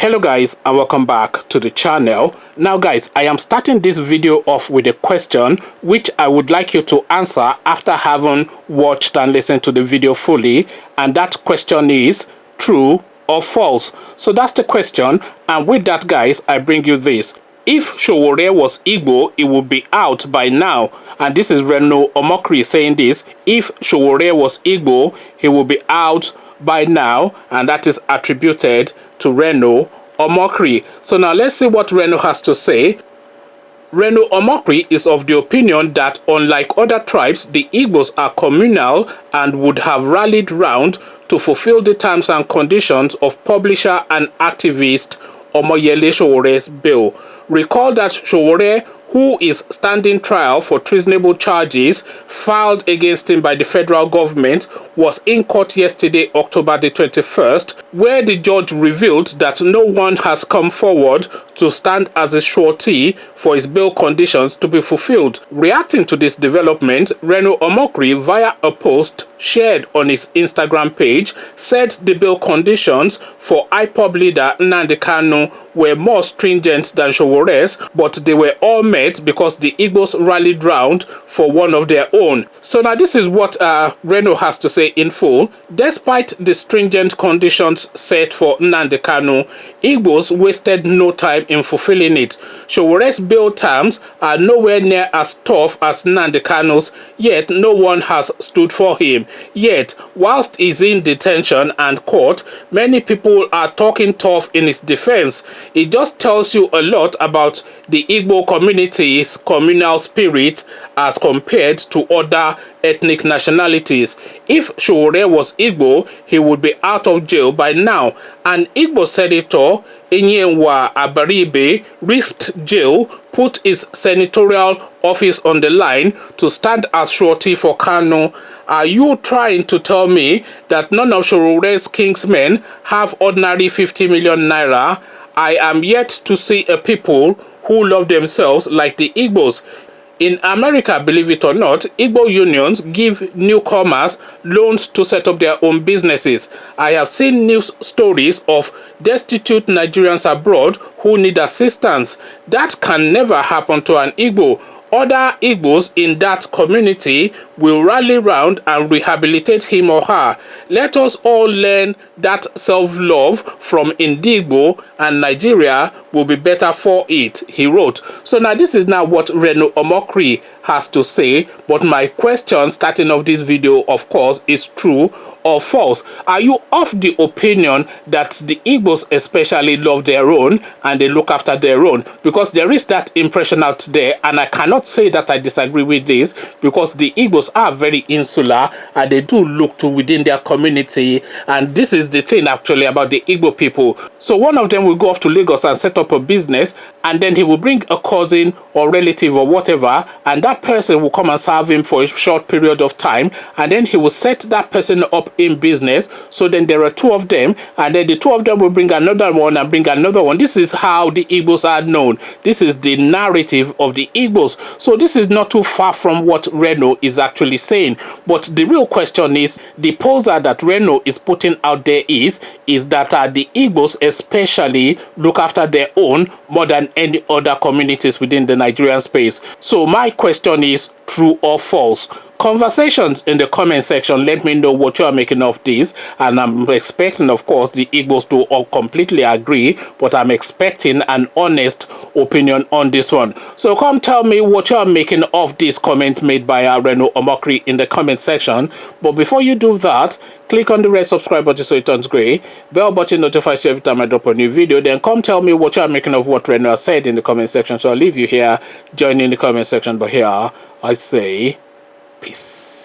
Hello guys, and welcome back to the channel. Now guys, I am starting this video off with a question which I would like you to answer after having watched and listened to the video fully, and that question is true or false. So that's the question, and with that guys, I bring you this. If Sowore was Igbo, it would be out by now. And this is Reno Omokri saying this. If Sowore was Igbo, he will be out by now, and that is attributed to Reno Omokri. So now let's see what Reno has to say. Reno Omokri is of the opinion that unlike other tribes, the Igbos are communal and would have rallied round to fulfill the terms and conditions of publisher and activist Omoyele Sowore's bill. Recall that Sowore, who is standing trial for treasonable charges filed against him by the federal government, was in court yesterday, October the 21st, where the judge revealed that no one has come forward to stand as a surety for his bail conditions to be fulfilled. Reacting to this development, Reno Omokri, via a post shared on his Instagram page, said the bail conditions for IPOB leader Nnamdi Kanu were more stringent than Sowore's, but they were all met because the Igbos rallied round for one of their own. So now this is what Reno has to say in full. Despite the stringent conditions set for Nnamdi Kanu, Igbos wasted no time in fulfilling it. Sowore's bail terms are nowhere near as tough as Nnamdi Kanu's, yet no one has stood for him. Yet, whilst he's in detention and court, many people are talking tough in his defense. It just tells you a lot about the Igbo community's communal spirit as compared to other ethnic nationalities. If Sowore was Igbo, he would be out of jail by now. An Igbo senator, Enyenwa Abaribe, risked jail, put his senatorial office on the line to stand as surety for Kanu. Are you trying to tell me that none of Sowore's kingsmen have ordinary 50 million naira? I am yet to see a people who love themselves like the Igbos. In America, believe it or not, Igbo unions give newcomers loans to set up their own businesses. I have seen news stories of destitute Nigerians abroad who need assistance. That can never happen to an Igbo. Other Igbos in that community will rally round and rehabilitate him or her. Let us all learn that self-love from Indigbo, and Nigeria will be better for it, he wrote. So now this is now what Reno Omokri has to say, but my question starting off this video, of course, is true or false. Are you of the opinion that the Igbos especially love their own and they look after their own? Because there is that impression out there, and I cannot say that I disagree with this, because the Igbos are very insular and they do look to within their community, and this is the thing actually about the Igbo people. So one of them will go off to Lagos and set up a business, and then he will bring a cousin or relative or whatever, and that person will come and serve him for a short period of time, and then he will set that person up in business. So then there are two of them, and then the two of them will bring another one and bring another one. This is how the Igbos are known. This is the narrative of the Igbos. So this is not too far from what Reno is actually saying. But the real question is, the poser that Reno is putting out there is that the Igbos especially look after their own more than any other communities within the Nigerian space. So my question is, true or false? Conversations in the comment section, let me know what you are making of this, and I'm expecting, of course, the Igbos to all completely agree, but I'm expecting an honest opinion on this one. So come tell me what you are making of this comment made by Reno Omokri in the comment section. But before you do that, click on the red subscribe button so it turns gray. Bell button notifies you every time I drop a new video. Then come tell me what you are making of what Reno has said in the comment section. So I'll leave you here, join in the comment section, but here I say peace.